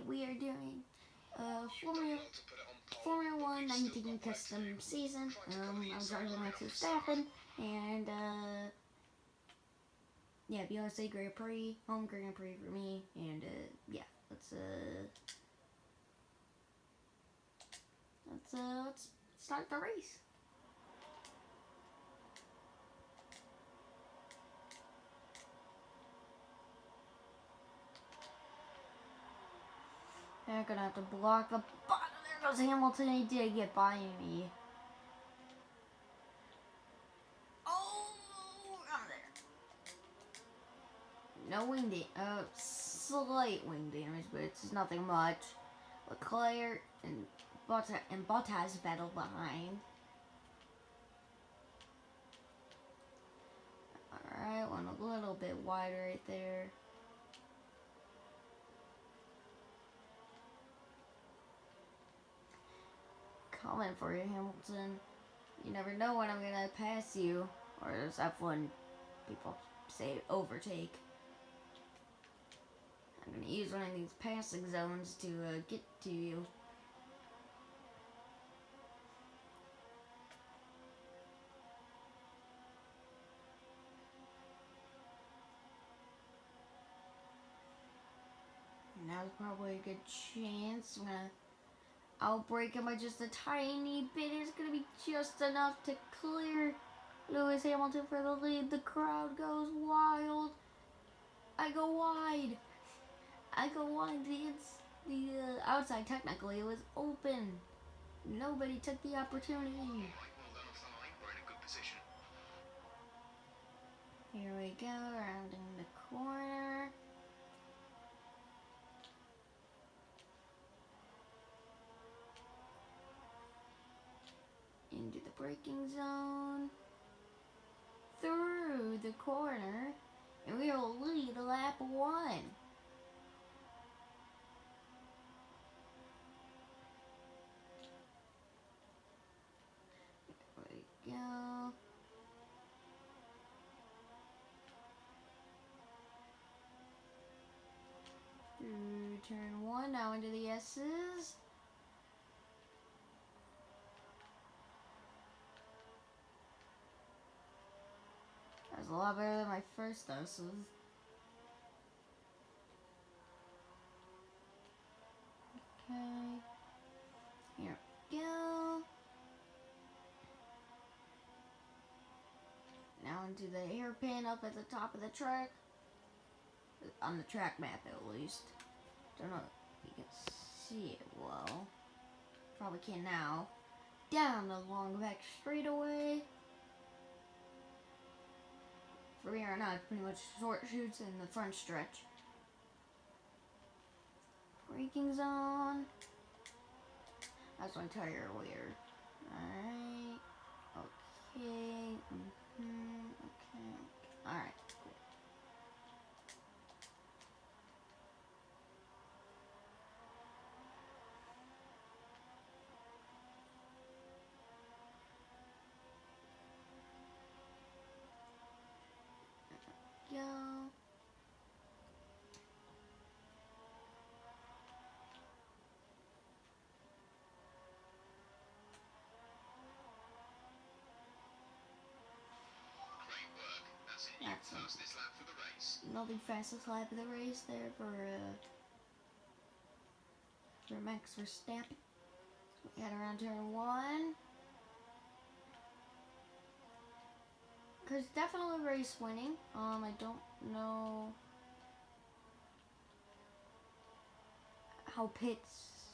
we are doing Formula 1 19 custom season. I'm driving Max Verstappen, and yeah, USA Grand Prix, home Grand Prix for me, and yeah, let's start the race. I'm gonna have to block the bottom. There goes Hamilton. He did get by me. Oh, I'm there. No wing damage. Slight wing damage, but it's nothing much. Leclerc and Bottas battle behind. Alright, went a little bit wide right there. Coming for you, Hamilton. You never know when I'm gonna pass you, or as F1 people say, overtake. I'm gonna use one of these passing zones to get to you. Now's probably a good chance. I'm gonna outbrake him by just a tiny bit. It's gonna be just enough to clear Lewis Hamilton for the lead. The crowd goes wild. I go wide. The outside technically was open. Nobody took the opportunity. Here we go, rounding the corner. Into the braking zone. Through the corner. And we will lead lap 1. There we go. Through turn 1, now into the S's. That was a lot better than my first S's. Okay. Here we go. Now into the hairpin up at the top of the track. On the track map at least. Don't know if you can see it well. Probably can now. Down the long back straightaway. For me right now, it's pretty much short shoots in the front stretch. Braking zone. That's my tire weird. Alright. Okay. Okay. Alright. Cool. Go. Another fastest lap of the race there for Max Verstappen. We had around turn 1. Cause definitely race winning. I don't know how pit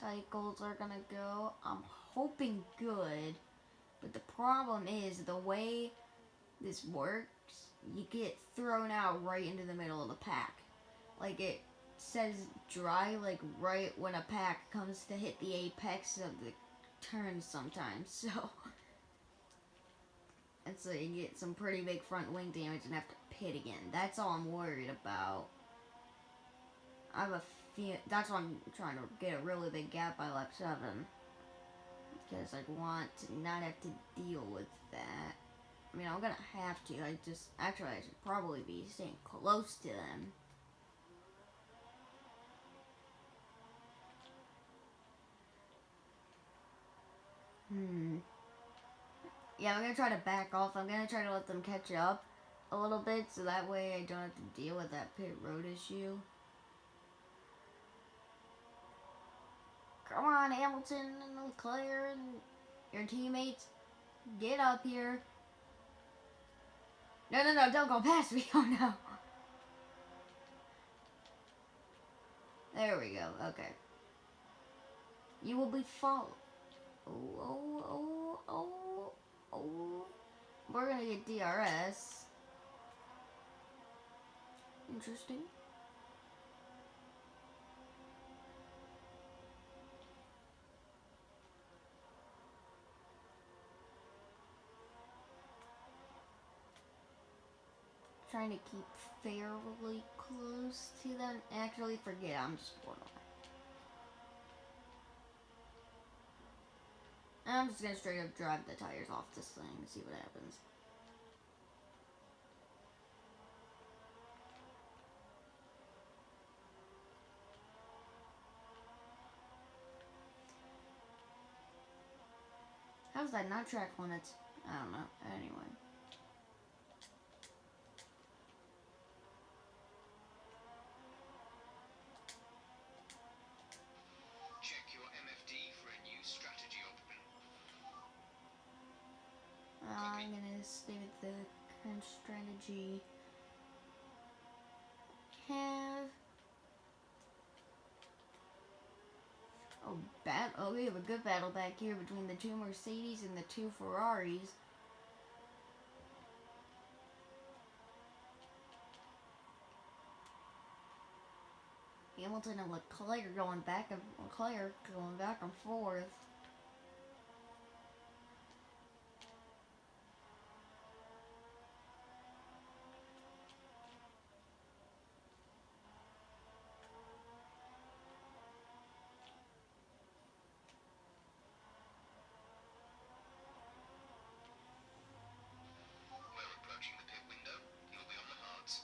cycles are gonna go. I'm hoping good, but the problem is the way this works. You get thrown out right into the middle of the pack. Like it says dry, like right when a pack comes to hit the apex of the turn sometimes. So, and so you get some pretty big front wing damage and have to pit again. That's all I'm worried about. I have a few, that's why I'm trying to get a really big gap by lap 7. Because I want to not have to deal with that. I mean, I'm gonna have to. I should probably be staying close to them. Yeah, I'm gonna try to back off. I'm gonna try to let them catch up a little bit, so that way I don't have to deal with that pit road issue. Come on, Hamilton and Leclerc and your teammates, get up here. No, don't go past me. Oh no. There we go. Okay. You will be followed. Oh. We're gonna get DRS. Interesting. Trying to keep fairly close to them. Actually, forget. I'm just pulling away. I'm just gonna straight up drive the tires off this thing and see what happens. How's that not track limits? I don't know. Anyway. Check your MFD for a new strategy open. I'm gonna stay with the current strategy. We have a good battle back here between the two Mercedes and the two Ferraris. Hamilton and Leclerc going back and forth. We're approaching the pit window. You'll be on the hards.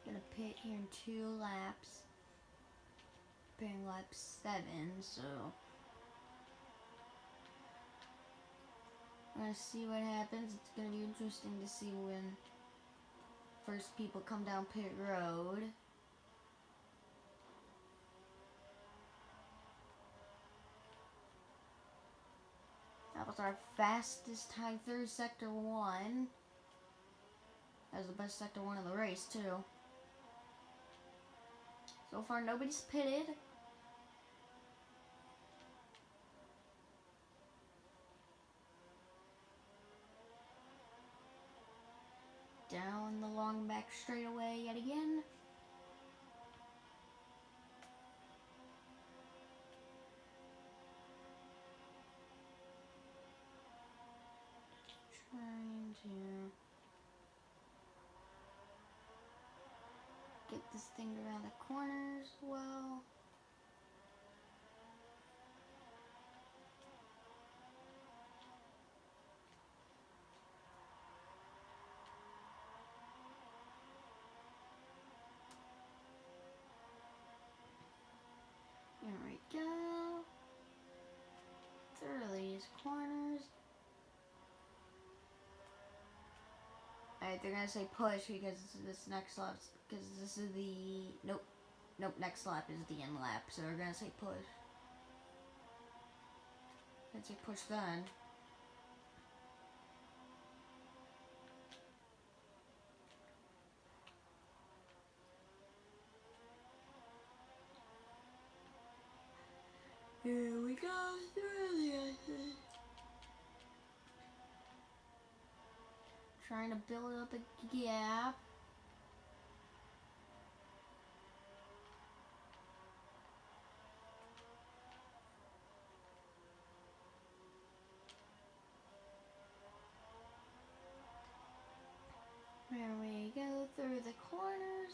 Gonna pit here in 2 laps. Pitting lap 7, so I'm gonna see what happens. It's gonna be interesting to see when first people come down pit road. That was our fastest time through sector 1. That was the best sector 1 of the race too. So far nobody's pitted. Down the long back straightaway yet again. Trying to get this thing around the corners well. There we go. Through these corners. Alright, they're gonna say push because this next lap, because this is the, nope, next lap is the end lap, so they're gonna say push. Gonna say push then. Here we go through the exit. Trying to build up a gap. There we go through the corners.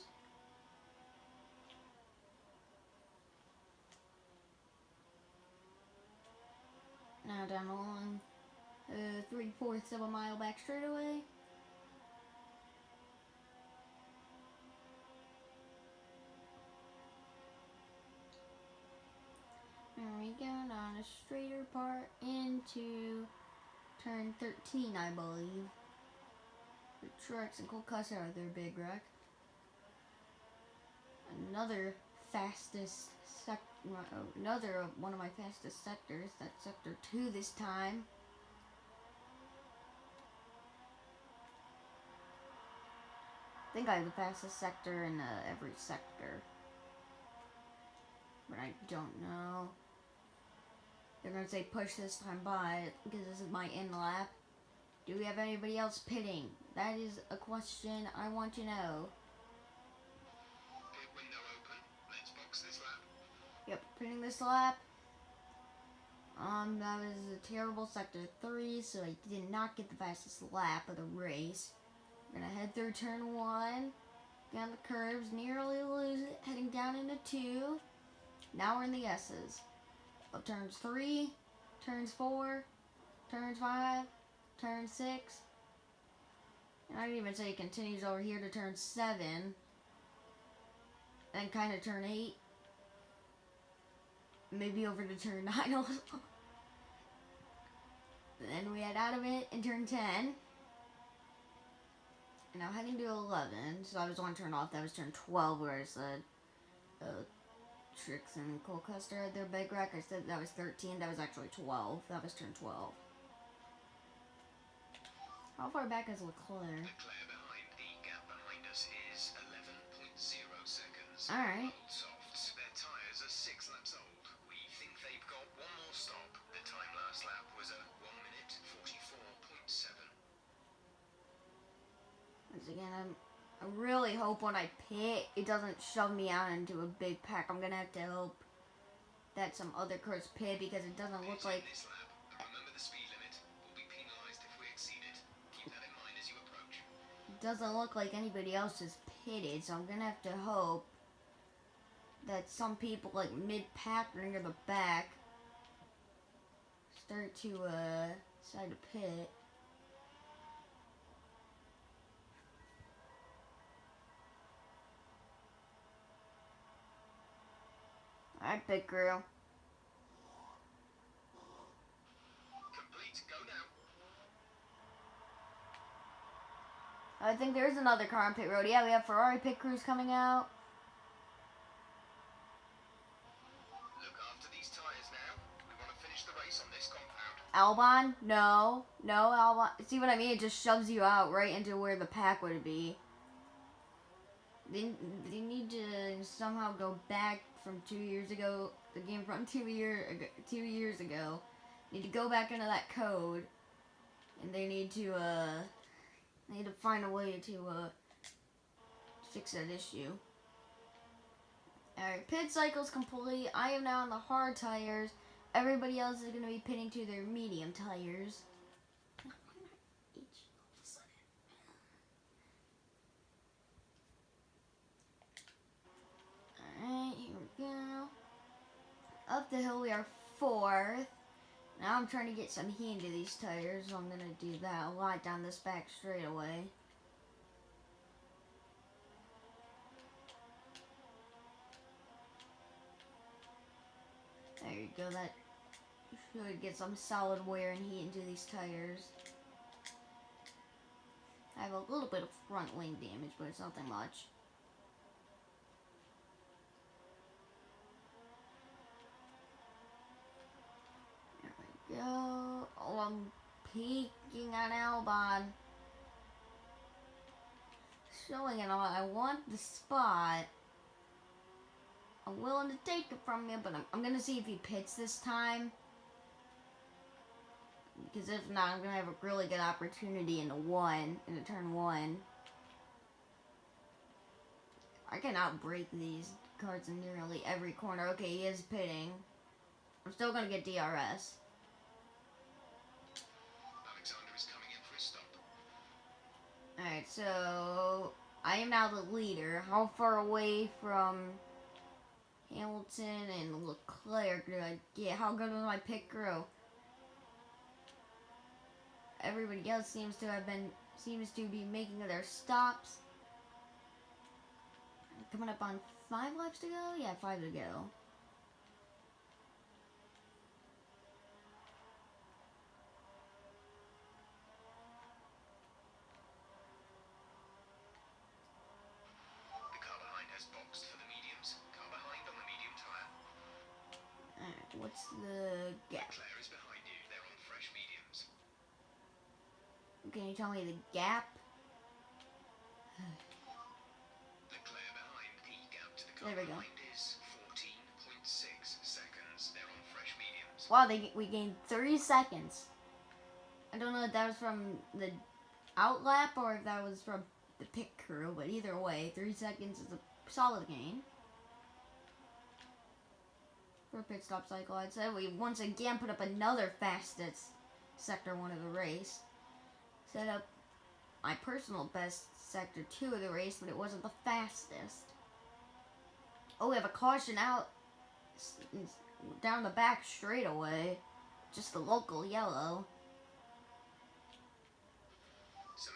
Now down along 3/4 of a mile back straightaway. There we going on a straighter part into turn 13, I believe. The trucks and COTA are their big wreck. Another fastest another one of my fastest sectors. That's sector 2 this time. I think I have the fastest sector in every sector, but I don't know. They're gonna say push this time by because this is my end lap. Do we have anybody else pitting? That is a question I want to know. Pit window open. Let's box this lap. Yep, pitting this lap. That was a terrible sector 3, so I did not get the fastest lap of the race. We're gonna head through turn 1, down the curves, nearly lose it, heading down into 2. Now we're in the S's. Of turns 3, turns 4, turns 5, turn 6. And I didn't even say it continues over here to turn 7. And kind of turn 8. Maybe over to turn 9 also. Then we head out of it in turn 10. And now heading to 11. So I was on turn off. That was turn 12 where I said Trix and Colchester had their big wreck. I said that was 13. That was actually 12. That was turn 12. How far back is Leclerc? Leclerc behind. The gap behind us is 11.0 seconds. Alright. Old softs. Their tyres are 6 laps old. We think they've got one more stop. The time last lap was a 1 minute 44.7. Once again, I really hope when I pit, it doesn't shove me out into a big pack. I'm gonna have to hope that some other cars pit because it doesn't look like. This lap, and remember the speed limit will be penalised if we exceed it. Keep that in mind as you approach. It doesn't look like anybody else is pitted, so I'm gonna have to hope that some people like mid-pack or near the back start to decide to pit. Alright, pit crew. Complete. Go now. I think there's another car on pit road. Yeah, we have Ferrari pit crews coming out. Look after these tyres now. We want to finish the race on this compound. Albon? No, Albon. See what I mean? It just shoves you out right into where the pack would be. They need to somehow go back from 2 years ago. The game from 2 years ago. Need to go back into that code, and they need to find a way to fix that issue. Alright, pit cycle's complete. I am now on the hard tires. Everybody else is going to be pitting to their medium tires. Alright, here we go. Up the hill we are 4th. Now I'm trying to get some heat into these tires, so I'm going to do that a lot down this back straightaway. There you go, that should get some solid wear and heat into these tires. I have a little bit of front wing damage, but it's nothing much. There we go. Oh, I'm peeking on Albon. Showing it on. I want the spot. I'm willing to take it from you, but I'm going to see if he pits this time. Because if not, I'm going to have a really good opportunity into turn 1. I can outbrake these cars in nearly every corner. Okay, he is pitting. I'm still going to get DRS. Alexander is coming in for his stop. Alright, so I am now the leader. How far away from Hamilton and Leclerc do I get? How good was my pit crew? Everybody else seems to be making their stops. Coming up on 5 laps to go? Yeah, 5 to go. What's the gap? Leclerc is behind you. They're on fresh mediums. Can you tell me the gap? Leclerc behind. The gap to the car There we go. behind is 14.6 seconds. They're on fresh mediums. Wow, we gained 3 seconds. I don't know if that was from the out lap or if that was from the pit crew, but either way, 3 seconds is a solid gain. For a pit stop cycle, I'd say we once again put up another fastest Sector 1 of the race. Set up my personal best Sector 2 of the race, but it wasn't the fastest. Oh, we have a caution out down the back straightaway. Just the local yellow.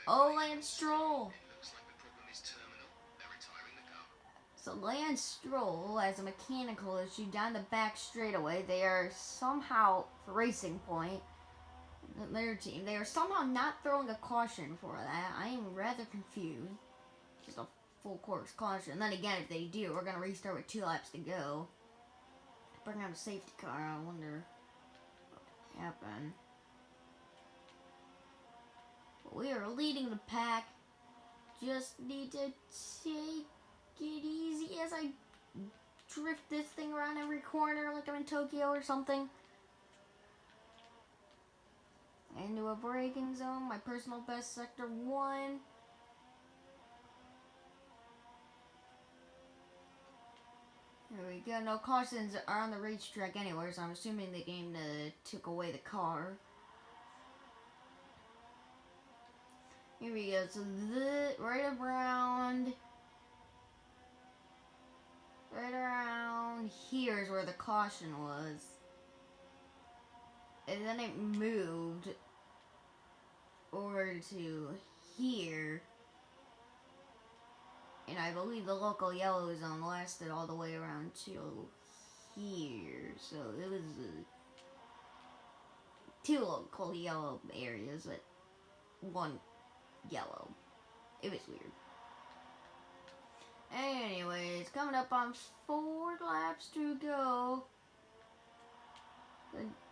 Oh, Lance Stroll. It looks like the problem is terminal. They're retiring the car. So Lance Stroll has a mechanical issue down the back straightaway. They are somehow, for Racing Point, their team, they are somehow not throwing a caution for that. I am rather confused. Just a full course caution. And then again, if they do, we're going to restart with 2 laps to go. Bring out a safety car. I wonder what would happen. But we are leading the pack. Just need to take it easy as I drift this thing around every corner like I'm in Tokyo or something. Into a braking zone, my personal best Sector 1. There we go. No cautions are on the racetrack anywhere, so I'm assuming the game took away the car. Here we go. So right around here is where the caution was. And then it moved over to here. And I believe the local yellow zone lasted all the way around to here. So it was 2 local yellow areas, but 1 yellow. It was weird. Anyways, coming up on 4 laps to go.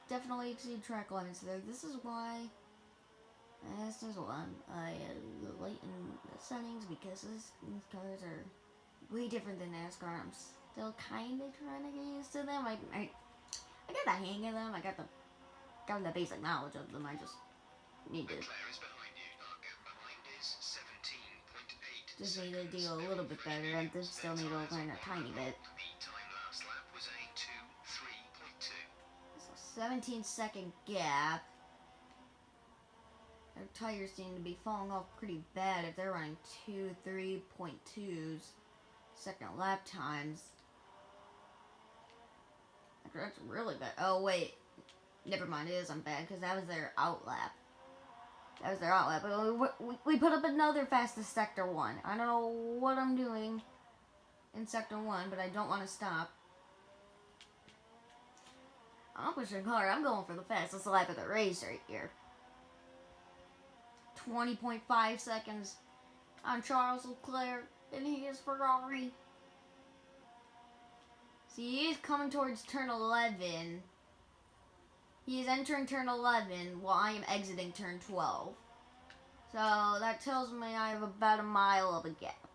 Definitely exceed track limits there. This is why I lighten the settings, because these cars are way different than NASCAR. I'm still kind of trying to get used to them. I got the hang of them. I got the basic knowledge of them. I just need to Leclerc is behind you. Our gap behind is 17.8 just need to seconds. do a They're little on bit fresh better. I mediums. still Their need to tyres learn are a tiny bit. The time last lap was a 2:3.2. So 17-second gap. Their tires seem to be falling off pretty bad if they're running 3.2s second lap times. That's really bad. Oh wait, never mind. It isn't bad because that was their out lap. But we put up another fastest Sector 1. I don't know what I'm doing in Sector 1, but I don't want to stop. I'm pushing hard. I'm going for the fastest lap of the race right here. 20.5 seconds on Charles Leclerc and his Ferrari. See, he is coming towards turn 11. He is entering turn 11 while I am exiting turn 12. So that tells me I have about a mile of a gap.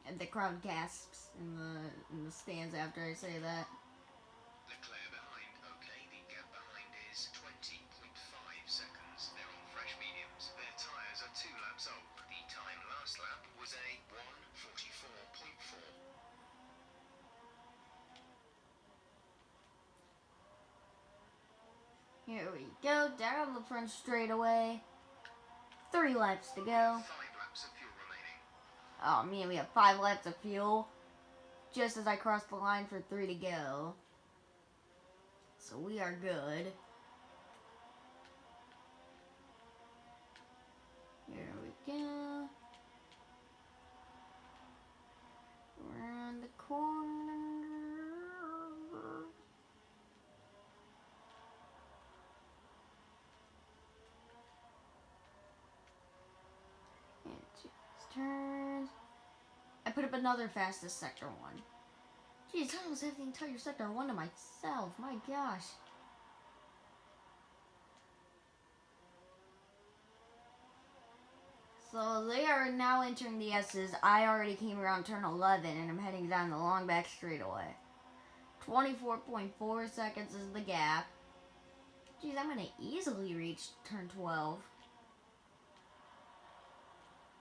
And the crowd gasps in the stands after I say that. Leclerc behind. Okay, the gap behind is 20.5 seconds. They're on fresh mediums. Their tyres are 2 laps old. The time last lap was a 1:44.4. Here we go, down the front straightaway. 3 laps to go. 5 laps of fuel remaining. Oh man, we have 5 laps of fuel. Just as I cross the line for 3 to go. So we are good. Here we go. Around the corner. Into his turns. I put up another fastest sector 1. Jeez, I almost have the entire sector 1 to myself. My gosh. So they are now entering the S's. I already came around turn 11 and I'm heading down the long back straightaway. 24.4 seconds is the gap. Jeez, I'm gonna easily reach turn 12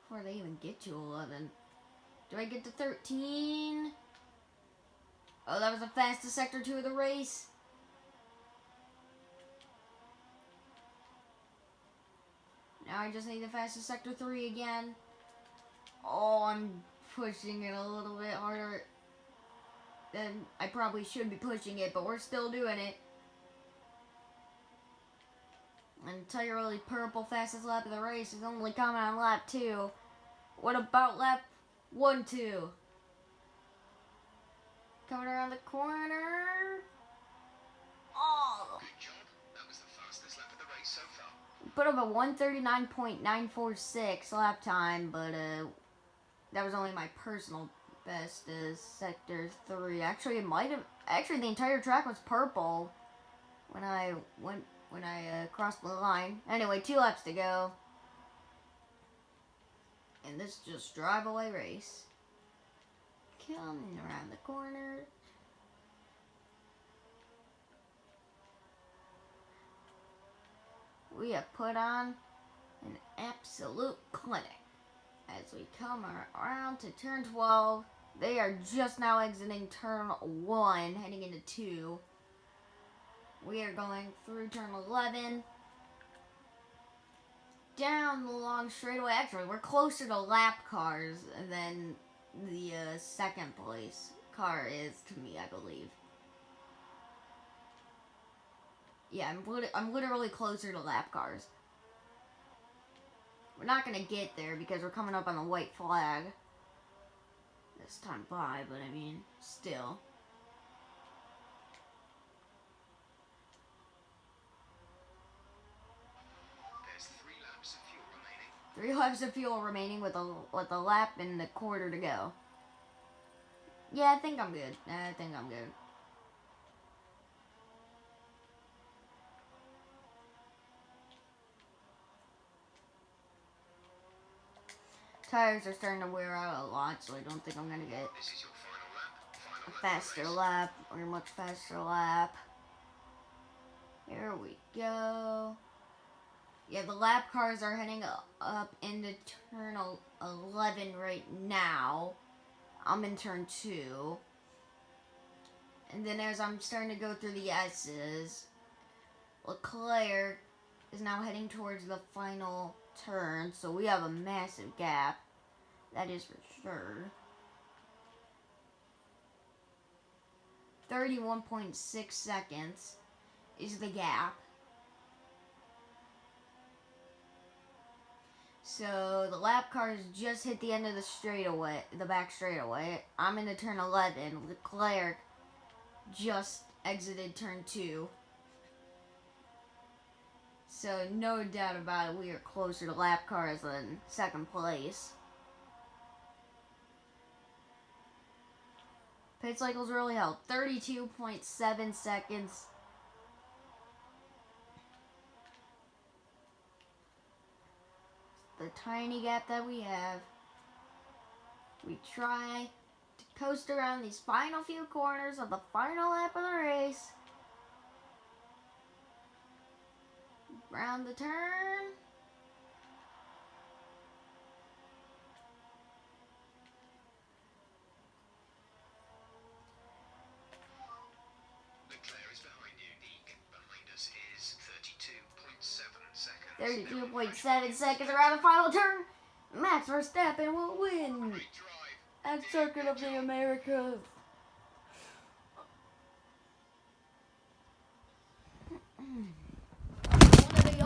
before they even get to 11. Do I get to 13? Oh, that was the fastest sector 2 of the race. Now I just need the fastest sector 3 again. Oh, I'm pushing it a little bit harder than I probably should be pushing it, but we're still doing it. Entirely purple fastest lap of the race is only coming on lap 2. What about lap 1, 2? Coming around the corner. Oh! Good job. That was the fastest lap of the race so far. Put up a 1:39.946 lap time, but that was only my personal best sector 3. Actually, it might have. Actually, the entire track was purple when I crossed the line. Anyway, 2 laps to go, and this is just drive away race. Coming around the corner. We have put on an absolute clinic as we come around to turn 12. They are just now exiting turn 1, heading into 2. We are going through turn 11. Down the long straightaway. Actually, we're closer to lap cars than the second place car is to me, I believe. Yeah, I'm literally closer to lap cars. We're not gonna get there because we're coming up on the white flag this time by, but I mean, still. There's 3 laps of fuel remaining. 3 laps of fuel remaining with a lap and a quarter to go. Yeah, I think I'm good. Tires are starting to wear out a lot, so I don't think I'm gonna get This is your final lap. a faster lap or a much faster lap. Here we go. Yeah, the lap cars are heading up into turn 11 right now. I'm in turn 2. And then as I'm starting to go through the S's, Leclerc is now heading towards the final turn, so we have a massive gap. That is for sure. 31.6 seconds is the gap. So the lap cars just hit the end of the straightaway, the back straightaway. I'm into turn 11. Leclerc just exited turn 2. So no doubt about it, we are closer to lap cars than second place. Pit cycles really help. 32.7 seconds. The tiny gap that we have. We try to coast around these final few corners of the final lap of the race. Round the turn. Leclerc is behind you. The gap behind us is 32.7 seconds. 32.7 seconds around the final turn. Max Verstappen will win Great drive. at Circuit of the Americas.